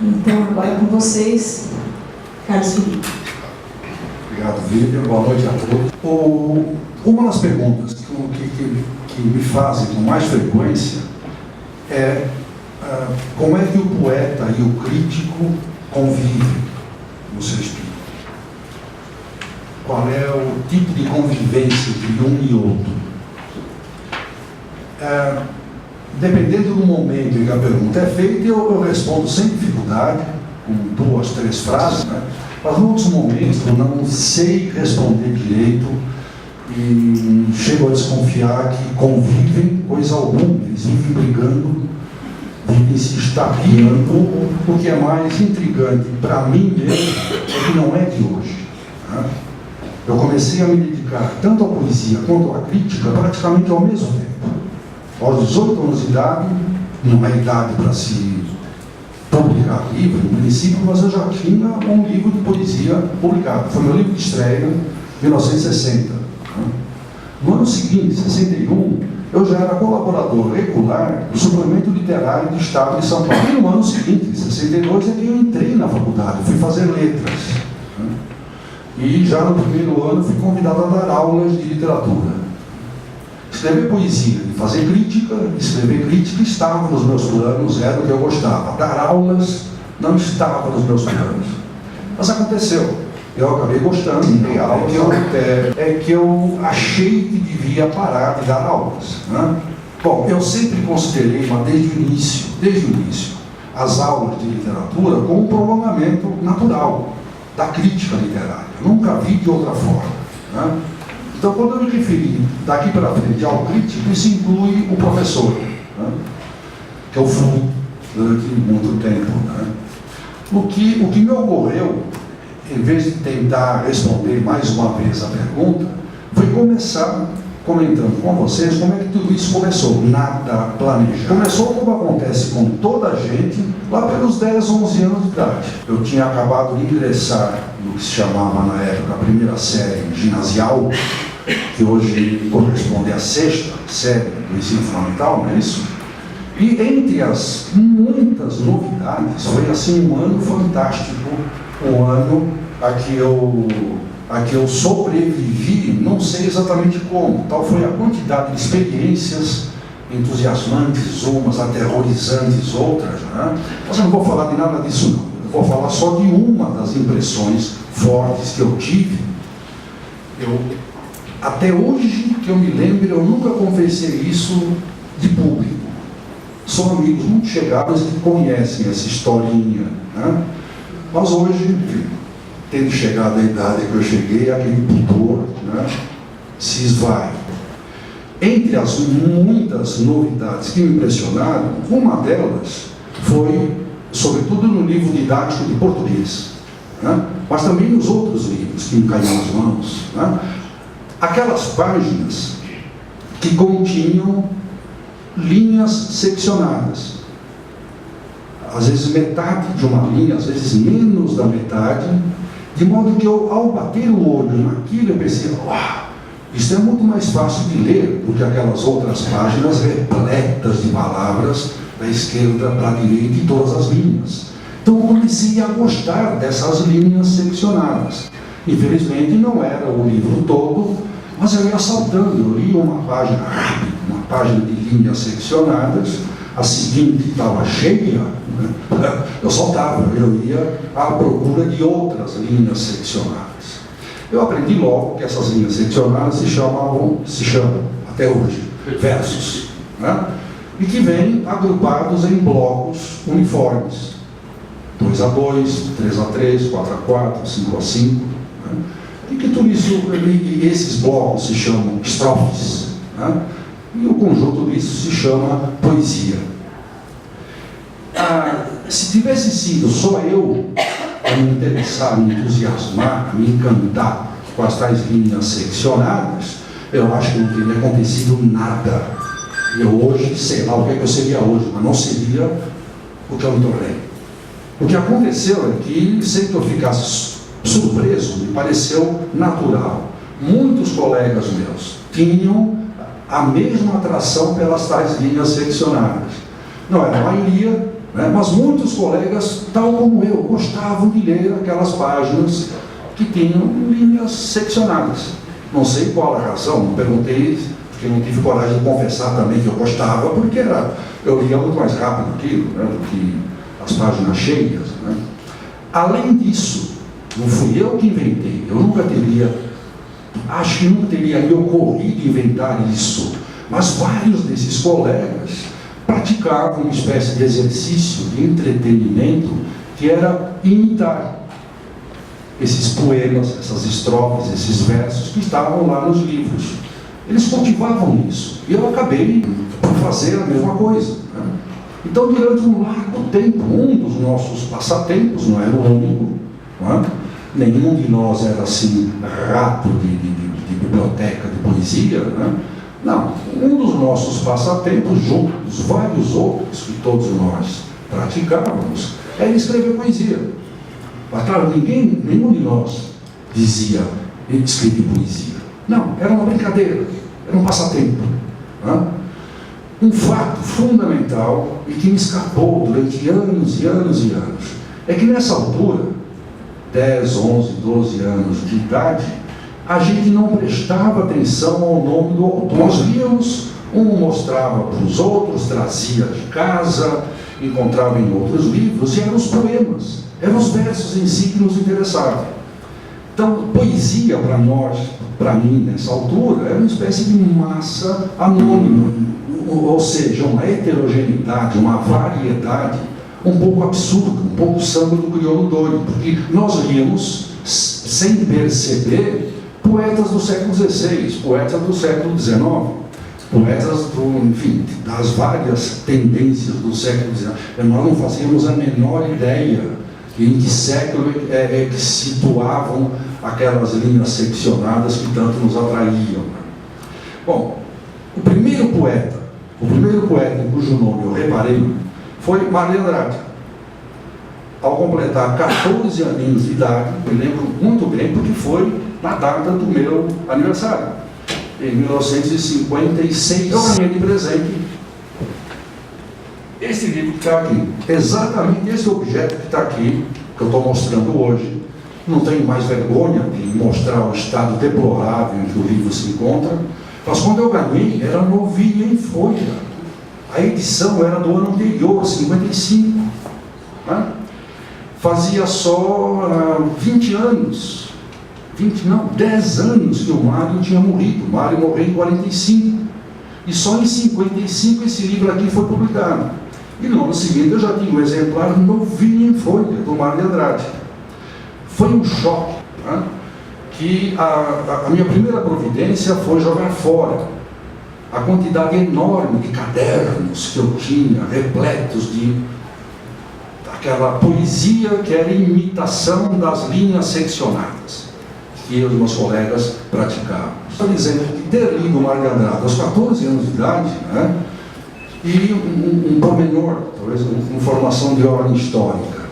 Então, agora com vocês, Carlos Felipe. Obrigado, Vivian. Boa noite a todos. Uma das perguntas que me fazem com mais frequência é como é que o poeta e o crítico convivem no seu espírito? Qual é o tipo de convivência de um e outro? Dependendo do momento em que a pergunta é feita, eu respondo sem dificuldade, com 2, 3 frases, né? Mas em outros momentos eu não sei responder direito e chego a desconfiar que convivem coisa alguma, eles vivem brigando, vivem se estapeando. O que é mais intrigante para mim mesmo é que não é de hoje, né? Eu comecei a me dedicar tanto à poesia quanto à crítica praticamente ao mesmo tempo. Aos 18 anos de idade, não é idade para se publicar livro, no princípio, mas eu já tinha um livro de poesia publicado. Foi meu livro de estreia, em 1960. No ano seguinte, 61, eu já era colaborador regular do suplemento literário do Estado de São Paulo. E no ano seguinte, em 62, é que eu entrei na faculdade, fui fazer letras. E já no primeiro ano fui convidado a dar aulas de literatura. Escrever poesia e fazer crítica, escrever crítica estava nos meus planos, era o que eu gostava. Dar aulas não estava nos meus planos. Mas aconteceu. Eu acabei gostando de dar aulas, é que eu achei que devia parar de dar aulas, né? Bom, eu sempre considerei, mas desde o início, as aulas de literatura como um prolongamento natural da crítica literária. Eu nunca vi de outra forma, né? Então, quando eu me referi daqui para frente ao crítico, isso inclui o professor, né? Que eu fui durante muito tempo, né? O que me ocorreu, em vez de tentar responder mais uma vez a pergunta, foi começar comentando com vocês como é que tudo isso começou. Nada planejado. Começou como acontece com toda a gente, lá pelos 10, 11 anos de idade. Eu tinha acabado de ingressar no que se chamava na época a primeira série ginasial, que hoje corresponde à 6ª série do ensino fundamental, não é isso? E entre as muitas novidades, foi assim um ano fantástico, um ano a que eu sobrevivi, não sei exatamente como, tal foi a quantidade de experiências entusiasmantes, umas aterrorizantes, outras, né? Mas eu não vou falar de nada disso não, eu vou falar só de uma das impressões fortes que eu tive. Até hoje, que eu me lembro, eu nunca confessei isso de público. São amigos muito chegados que conhecem essa historinha, né? Mas hoje, tendo chegado à idade que eu cheguei, aquele pudor, né, se esvai. Entre as muitas novidades que me impressionaram, uma delas foi, sobretudo no livro didático de português, né, mas também nos outros livros que me caíram nas mãos, né, aquelas páginas que continham linhas seccionadas. Às vezes metade de uma linha, às vezes menos da metade, de modo que eu, ao bater o olho naquilo, eu pensei, isso é muito mais fácil de ler do que aquelas outras páginas repletas de palavras da esquerda para a direita e todas as linhas. Então eu comecei a gostar dessas linhas seccionadas. Infelizmente não era o livro todo, mas eu ia saltando, eu lia uma página rápida, uma página de linhas seccionadas, a seguinte estava cheia, né? Eu saltava, eu ia à procura de outras linhas seccionadas. Eu aprendi logo que essas linhas seccionadas se chamam até hoje, versos, né? E que vêm agrupados em blocos uniformes, 2 a 2, 3 a 3, 4 a 4, 5 a 5, né? E que tudo isso, esses blocos se chamam estrofes, né? E o conjunto disso se chama poesia. Se tivesse sido só eu a me interessar, a me entusiasmar, a me encantar com as tais linhas seccionadas, eu acho que não teria acontecido nada. Eu hoje, sei lá o que é que eu seria hoje, mas não seria o que eu me tornei. O que aconteceu é que, sem que eu ficasse surpreso, me pareceu natural. Muitos colegas meus tinham a mesma atração pelas tais linhas seccionadas. Não era a maioria, né? Mas muitos colegas, tal como eu, gostavam de ler aquelas páginas que tinham linhas seccionadas. Não sei qual a razão, não perguntei, porque não tive coragem de confessar também que eu gostava, porque eu lia muito mais rápido aquilo, né, do que as páginas cheias, né? Além disso, não fui eu que inventei, acho que nunca teria me ocorrido inventar isso, mas vários desses colegas praticavam uma espécie de exercício de entretenimento que era imitar esses poemas, essas estrofes, esses versos que estavam lá nos livros. Eles cultivavam isso. E eu acabei por fazer a mesma coisa, né? Então, durante um largo tempo, um dos nossos passatempos, não era o único, não é? Nenhum de nós era assim, rato de biblioteca, de poesia, né? Não, um dos nossos passatempos, junto dos vários outros que todos nós praticávamos, era escrever poesia. Mas, claro, nenhum de nós dizia escrever poesia. Não, era uma brincadeira, era um passatempo, né? Um fato fundamental e que me escapou durante anos e anos e anos é que nessa altura, 10, 11, 12 anos de idade, a gente não prestava atenção ao nome do autor. Nós líamos, um mostrava para os outros, trazia de casa, encontrava em outros livros, e eram os poemas, eram os versos em si que nos interessavam. Então, poesia para nós, para mim, nessa altura, era uma espécie de massa anônima, ou seja, uma heterogeneidade, uma variedade um pouco absurda, um pouco samba do crioulo doido, porque nós líamos, sem perceber, poetas do século XVI, poetas do século XIX, poetas enfim, das várias tendências do século XIX. Nós não fazíamos a menor ideia em que século que se situavam aquelas linhas seccionadas que tanto nos atraíam. Bom, o primeiro poeta em cujo nome eu reparei foi Mário de Andrade. Ao completar 14 aninhos de idade, eu lembro muito bem porque foi na data do meu aniversário, em 1956, eu ganhei de presente esse livro que está aqui, exatamente esse objeto que está aqui, que eu estou mostrando hoje. Não tenho mais vergonha de mostrar o estado deplorável em que o livro se encontra, mas quando eu ganhei, era novinho em folha. A edição era do ano anterior, 55. Né? Fazia só 20 anos, 10 anos que o Mário tinha morrido. O Mário morreu em 45. E só em 55 esse livro aqui foi publicado. E no ano seguinte eu já tinha um exemplar novinho em folha, do Mário de Andrade. Foi um choque, né? Que a minha primeira providência foi jogar fora a quantidade enorme de cadernos que eu tinha, repletos daquela poesia que era imitação das linhas seccionadas, que eu e meus colegas praticávamos. Estou dizendo que ter lido Mário de Andrade aos 14 anos de idade, né, e um pormenor, talvez uma informação de ordem histórica.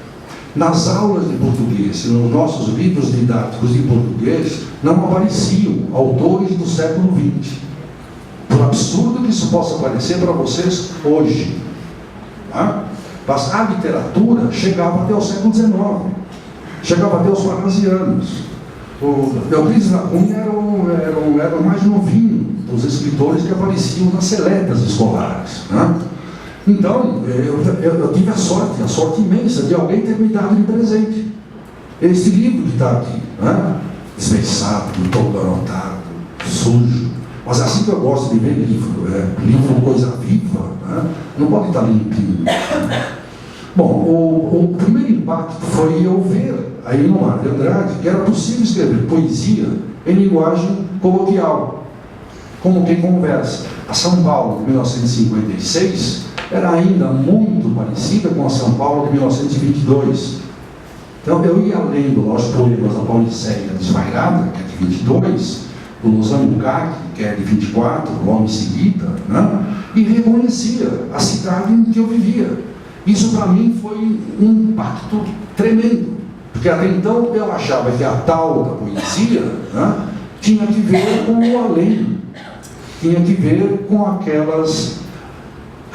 Nas aulas de português, nos nossos livros didáticos de português, não apareciam autores do século XX. Por absurdo que isso possa parecer para vocês hoje. Tá? Mas a literatura chegava até o século XIX, chegava até os parnasianos. O Euclides da Cunha era o mais novinho dos escritores que apareciam nas seletas escolares. Né? Então, eu tive a sorte imensa de alguém ter me dado de presente esse livro que está aqui, né? Desbeiçado, todo anotado, sujo. Mas é assim que eu gosto de ver livro, livro coisa viva, né? Não pode estar limpinho. Né? Bom, o primeiro impacto foi eu ver aí no Mário de Andrade que era possível escrever poesia em linguagem coloquial, como quem conversa. A São Paulo de 1956 era ainda muito parecida com a São Paulo de 1922. Então eu ia lendo lá os poemas da Pauliceia Desvairada, que é de 22, do Lozano Bucaque, que é de 24, logo em seguida, né? E reconhecia a cidade em que eu vivia. Isso para mim foi um impacto tremendo, porque até então eu achava que a tal da poesia, né, tinha que ver com o além, tinha que ver com aquelas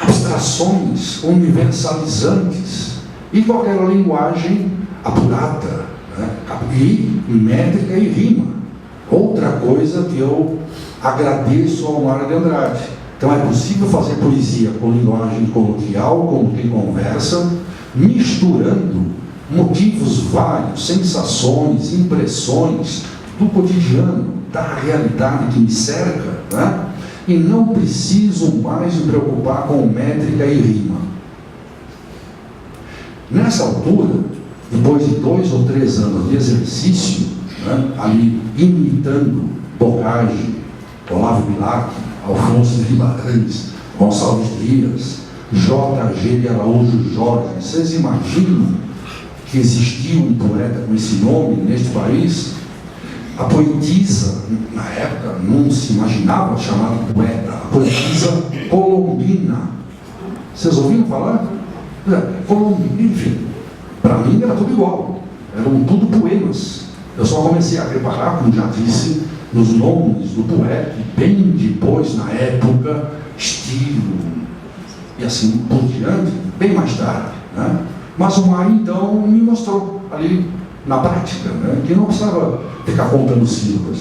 abstrações universalizantes e com aquela linguagem apurada, né? E métrica e rima. Outra coisa que eu agradeço ao Mário de Andrade. Então é possível fazer poesia com linguagem coloquial, como quem conversa, misturando motivos vários, sensações, impressões do cotidiano, da realidade que me cerca, né? E não preciso mais me preocupar com métrica e rima. Nessa altura, depois de 2 ou 3 anos de exercício, né, ali imitando Bocage, Olavo Bilac, Alfonso de Guimarães, Gonçalves Dias, J.G. de Araújo Jorge, vocês imaginam que existia um poeta com esse nome neste país? A poetisa, na época, não se imaginava chamar de poeta, a poetisa Colombina. Vocês ouviram falar? Colombina, enfim, para mim era tudo igual, eram tudo poemas. Eu só comecei a reparar, como já disse, nos nomes do poeta, bem depois, na época, estilo, e assim por diante, bem mais tarde, né? Mas o Mário, então, me mostrou ali, na prática, né, que não precisava ficar contando sílabas.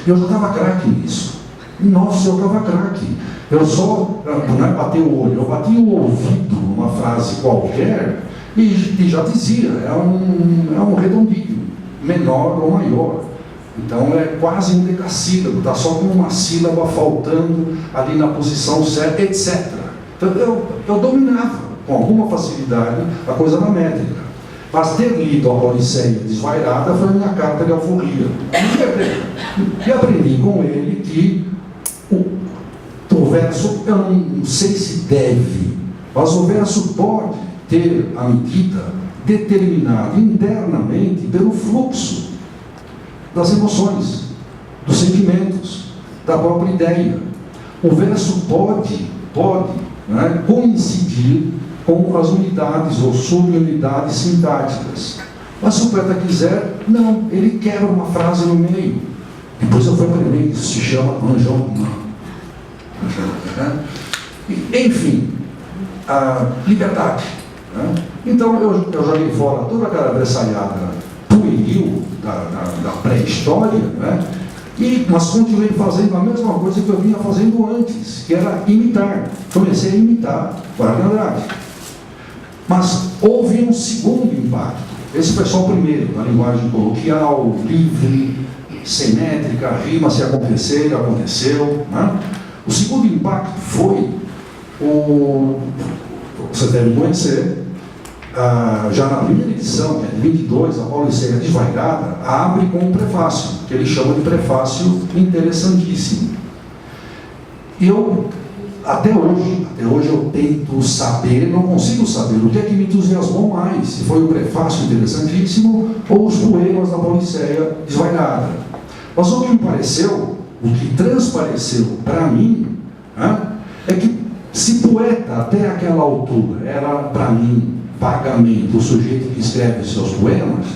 Eu já estava craque nisso. Nossa, eu estava craque. Eu só, não é bater o olho, eu bati o ouvido numa frase qualquer e já dizia, é um redondinho, menor ou maior. Então é quase um decassílabo, está só com uma sílaba faltando ali na posição certa, etc. Então eu dominava com alguma facilidade a coisa da métrica. Mas ter lido a Pauliceia Desvairada foi a minha carta de alforria. E aprendi com ele que o verso, eu não sei se deve, mas o verso pode ter a medida determinada internamente pelo fluxo das emoções, dos sentimentos, da própria ideia. O verso pode, né, coincidir com as unidades ou subunidades sintáticas. Mas se o poeta quiser, não, ele quebra uma frase no meio. Depois eu fui aprender que isso se chama enjambement. Enfim, a liberdade. Né? Então eu joguei fora toda aquela adversalhada pueril da pré-história, né? Mas continuei fazendo a mesma coisa que eu vinha fazendo antes, que era imitar. Comecei a imitar Mário de Andrade. Mas houve um segundo impacto. Esse foi só o primeiro, na linguagem coloquial, livre, sem métrica, rima se acontecer, aconteceu. Né? O segundo impacto foi, vocês devem conhecer, já na primeira edição, que é de 22, a Pauliceia Desvairada, abre com um prefácio, que ele chama de prefácio interessantíssimo. E até hoje eu tento saber, não consigo saber o que é que me entusiasmou mais, se foi o prefácio interessantíssimo ou os poemas da Pauliceia Desvairada. Mas o que me pareceu, o que transpareceu para mim, né, é que se poeta até aquela altura era para mim vagamente o sujeito que escreve os seus poemas,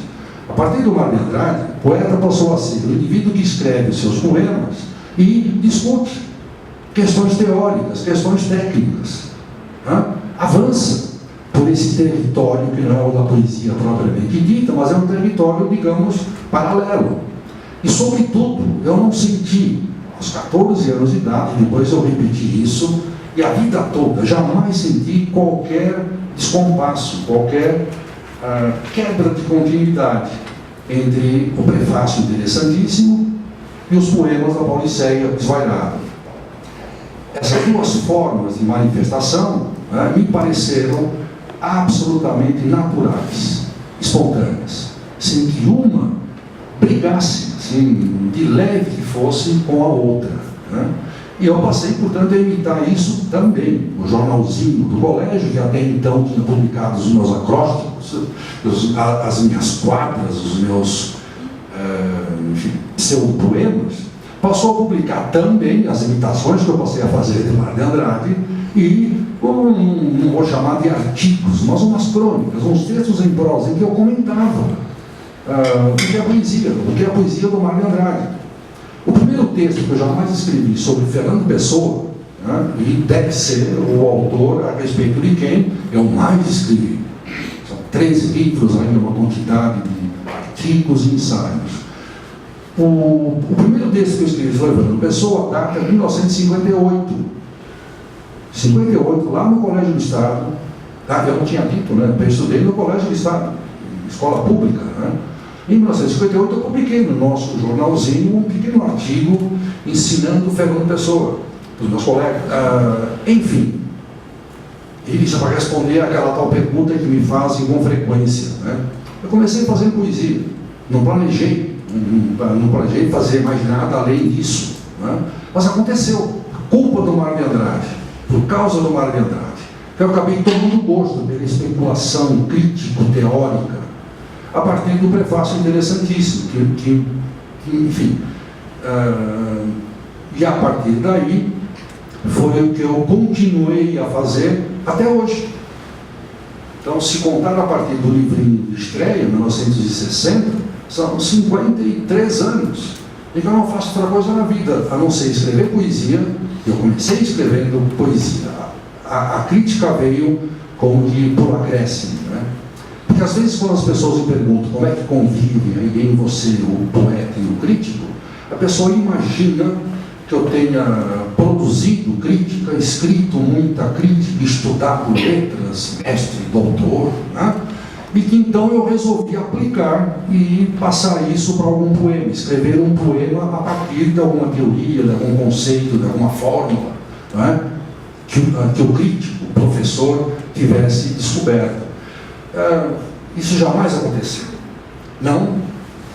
a partir do Mário de Andrade, o poeta passou a ser o indivíduo que escreve os seus poemas e discute questões teóricas, questões técnicas, né? Avança por esse território que não é o da poesia propriamente dita, mas é um território, digamos, paralelo. E, sobretudo, eu não senti, aos 14 anos de idade, depois eu repeti isso, e a vida toda, jamais senti qualquer descompasso, qualquer quebra de continuidade entre o prefácio interessantíssimo e os poemas da Pauliceia Desvairada. Essas duas formas de manifestação, né, me pareceram absolutamente naturais, espontâneas, sem que uma brigasse, assim, de leve que fosse com a outra. Né? E eu passei, portanto, a imitar isso também. O jornalzinho do colégio, que até então tinha publicado os meus acrósticos, as minhas quadras, os meus pseudopoemas, passou a publicar também as imitações que eu passei a fazer de Mário de Andrade e, não vou chamar de artigos, mas umas crônicas, uns textos em prosa em que eu comentava o que é a poesia do Mário de Andrade. O primeiro texto que eu jamais escrevi sobre Fernando Pessoa, né? E deve ser o autor a respeito de quem eu mais escrevi. São 13 livros, ainda uma quantidade de artigos e ensaios. O primeiro texto que eu escrevi sobre Fernando Pessoa data de 1958. 58, lá no Colégio do Estado. Eu não tinha dito, né? Eu estudei no Colégio do Estado, escola pública, né? Em 1958 eu publiquei no nosso jornalzinho um pequeno artigo ensinando Fernando Pessoa, para os meus colegas. Enfim, isso para responder àquela tal pergunta que me fazem com frequência, né? Eu comecei fazendo poesia, não planejei fazer mais nada além disso, né? Mas aconteceu, culpa do Mário de Andrade, por causa do Mário de Andrade. Eu acabei tomando gosto pela especulação crítico-teórica a partir do prefácio interessantíssimo, enfim, e a partir daí foi o que eu continuei a fazer até hoje. Então, se contar a partir do livrinho de estreia, 1960, são 53 anos. Então, eu não faço outra coisa na vida, a não ser escrever poesia. Eu comecei escrevendo poesia. A crítica veio como que por acréscimo, né? Porque às vezes quando as pessoas me perguntam como é que convive em você o poeta e o crítico, a pessoa imagina que eu tenha produzido crítica, escrito muita crítica, estudado letras, mestre, doutor, né? E que então eu resolvi aplicar e passar isso para algum poema, escrever um poema a partir de alguma teoria, de algum conceito, de alguma fórmula, né? Que o crítico, o professor, tivesse descoberto. Isso jamais aconteceu. Não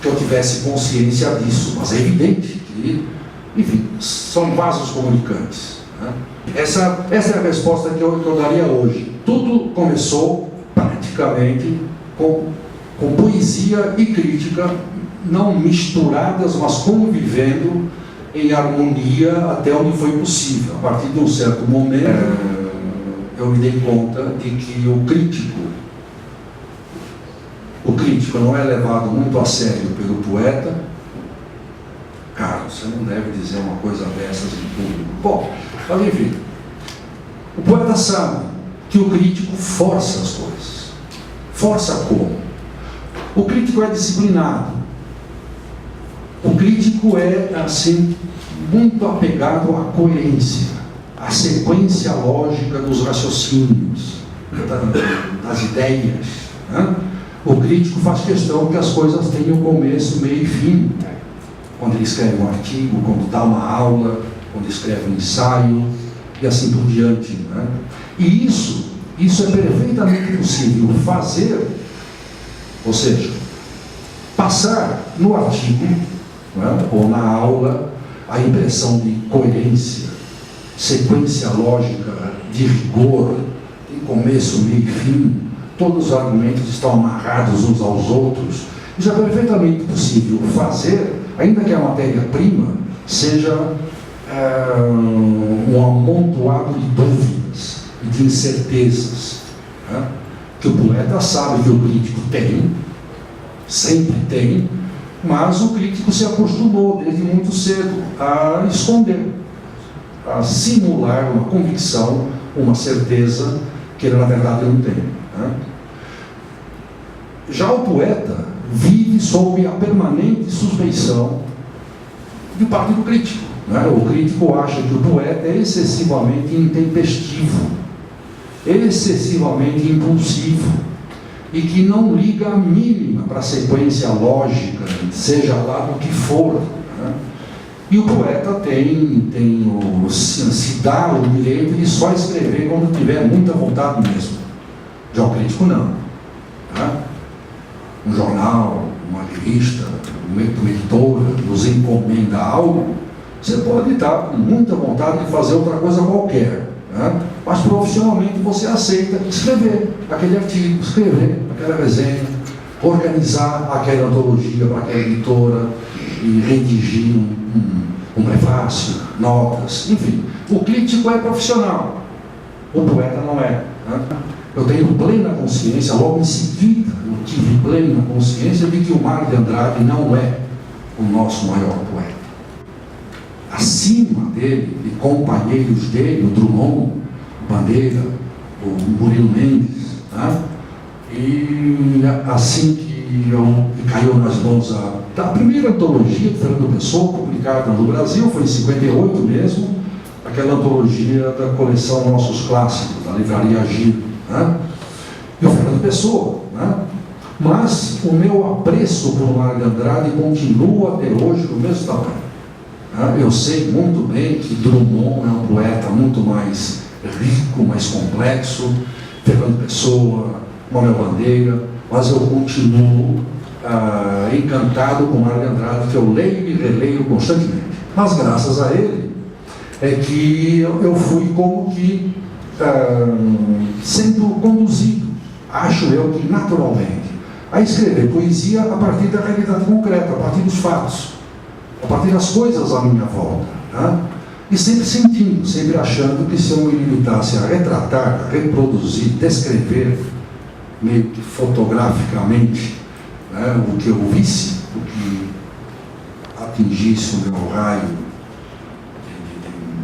que eu tivesse consciência disso, mas é evidente que, enfim, são vasos comunicantes, né? Essa é a resposta que eu daria hoje. Tudo começou praticamente com poesia e crítica, não misturadas, mas convivendo em harmonia até onde foi possível. A partir de um certo momento, eu me dei conta de que o crítico não é levado muito a sério pelo poeta. Cara, você não deve dizer uma coisa dessas em público. Bom, mas enfim, o poeta sabe que o crítico força as coisas. Força como? O crítico é disciplinado. O crítico é, assim, muito apegado à coerência, à sequência lógica dos raciocínios, das ideias, né? O crítico faz questão que as coisas tenham começo, meio e fim. Quando ele escreve um artigo, quando dá uma aula, quando escreve um ensaio, e assim por diante, né? E isso é perfeitamente possível fazer, ou seja, passar no artigo, né, ou na aula, a impressão de coerência, sequência lógica, de rigor, de começo, meio e fim, todos os argumentos estão amarrados uns aos outros. Isso é perfeitamente possível fazer, ainda que a matéria-prima seja um amontoado de dúvidas e de incertezas, né? Que o poeta sabe que o crítico tem, sempre tem, mas o crítico se acostumou desde muito cedo a esconder, a simular uma convicção, uma certeza que ele na verdade não tem, né? Já o poeta vive sob a permanente suspeição de parte do crítico, né? O crítico acha que o poeta é excessivamente intempestivo, excessivamente impulsivo, e que não liga a mínima para a sequência lógica, seja lá do que for, né? E o poeta se dá o direito de só escrever quando tiver muita vontade mesmo. Já o crítico não, né? Um jornal, uma revista, uma editora nos encomenda algo, você pode estar com muita vontade de fazer outra coisa qualquer, né? Mas profissionalmente você aceita escrever aquele artigo, escrever aquela resenha, organizar aquela antologia para aquela editora e redigir um prefácio, notas, enfim. O crítico é profissional, o poeta não é, né? Eu tenho plena consciência, logo em seguida eu tive plena consciência de que o Mário de Andrade não é o nosso maior poeta. acima dele, e companheiros dele, o Drummond, o Bandeira, o Murilo Mendes, né? E assim que caiu nas mãos a primeira antologia de Fernando Pessoa, publicada no Brasil, foi em 58 mesmo, aquela antologia da coleção Nossos Clássicos, da Livraria Gil, né? E o Fernando Pessoa, né? Mas o meu apreço por Mário de Andrade continua até hoje do mesmo tamanho. Eu sei muito bem que Drummond é um poeta muito mais rico, mais complexo, Fernando Pessoa, Manuel Bandeira, mas eu continuo encantado com Mário de Andrade, que eu leio e releio constantemente. Mas graças a ele é que eu fui como que sendo conduzido, acho eu que naturalmente, a escrever poesia a partir da realidade concreta, a partir dos fatos, a partir das coisas à minha volta, né? E sempre sentindo, sempre achando que se eu me limitasse a retratar, a reproduzir, descrever, meio que fotograficamente, né, o que eu visse, o que atingisse o meu raio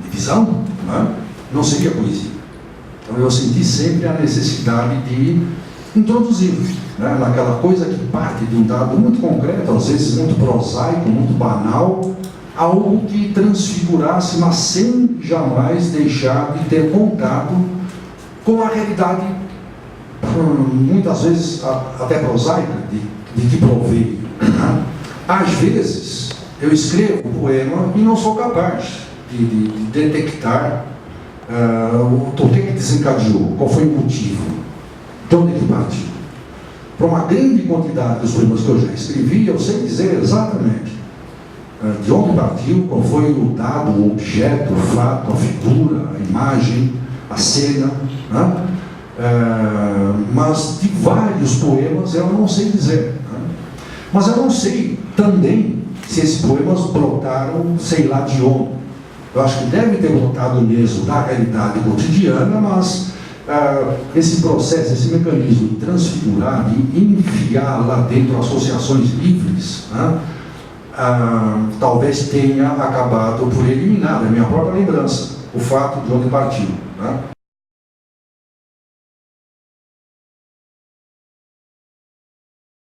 de visão, né, não seria poesia. Então eu senti sempre a necessidade de introduzir, né, naquela coisa que parte de um dado muito concreto, às vezes muito prosaico, muito banal, algo que transfigurasse, mas sem jamais deixar de ter contato com a realidade, muitas vezes até prosaica, de que proveio. Né? Às vezes eu escrevo um poema e não sou capaz de detectar o que desencadeou, qual foi o motivo, de onde ele partiu. Para uma grande quantidade dos poemas que eu já escrevi, eu sei dizer exatamente de onde partiu, qual foi o dado, o objeto, o fato, a figura, a imagem, a cena, né? Mas de vários poemas eu não sei dizer, né? Mas eu não sei também se esses poemas brotaram sei lá de onde. Eu acho que deve ter brotado mesmo da realidade cotidiana, mas esse processo, esse mecanismo de transfigurar, de enfiar lá dentro associações livres, né? Talvez tenha acabado por eliminar da minha própria lembrança o fato de onde partiu, né?